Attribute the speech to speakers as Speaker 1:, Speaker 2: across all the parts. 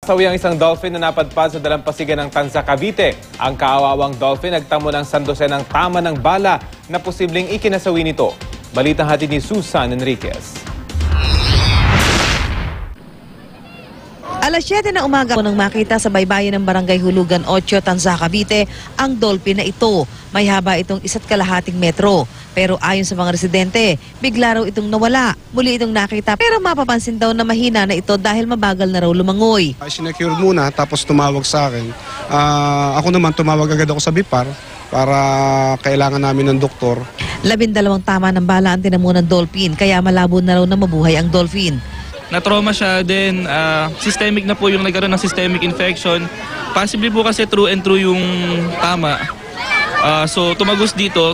Speaker 1: Sawi ang isang dolphin na napadpad sa dalampasigan ng Tanza, Cavite. Ang kaawawang dolphin nagtamo ng sandosenang tama ng bala na posibleng ikinasawi nito. Balitang hatid ni Susan Enriquez.
Speaker 2: Alas 7 na umaga nang makita sa baybayin ng Barangay Hulugan 8, Tanza, Cavite, ang dolphin na ito. May haba itong 1.5 metro. Pero ayon sa mga residente, bigla raw itong nawala. Muli itong nakita pero mapapansin daw na mahina na ito dahil mabagal na raw lumangoy.
Speaker 3: Sinecure muna tapos tumawag sa akin. Ako naman tumawag agad ako sa BIPAR para kailangan namin ng doktor.
Speaker 2: 12 tama ng bala ang tinamo ng dolphin kaya malabo na raw na mabuhay ang dolphin.
Speaker 4: Na-trauma siya din, systemic na po yung nagkaroon ng systemic infection. Possibly po kasi true and true yung tama. So tumagos dito.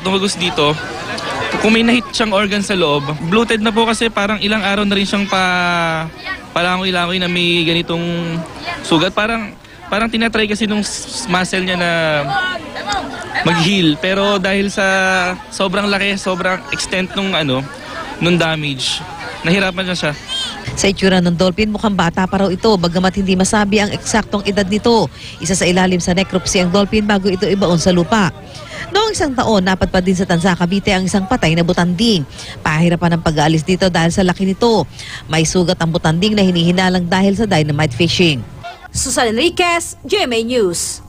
Speaker 4: Kung may nahit siyang organ sa loob, bloated na po kasi parang ilang araw na rin siyang palangoy-langoy na may ganitong sugat. Parang tinatry kasi nung muscle niya na mag-heal. Pero dahil sa sobrang laki, sobrang extent nung damage, nahirapan na siya.
Speaker 2: Sa itsura ng dolphin, mukhang bata pa raw ito, bagamat hindi masabi ang eksaktong edad nito. Isa sa ilalim sa necropsy ang dolphin bago ito ibaon sa lupa. Noong isang taon, napadpad din sa Tanza, Cavite ang isang patay na butanding. Pahirapan ang pag-aalis dito dahil sa laki nito. May sugat ang butanding na hinihinalang dahil sa dynamite fishing.
Speaker 5: Susan Enriquez, GMA News.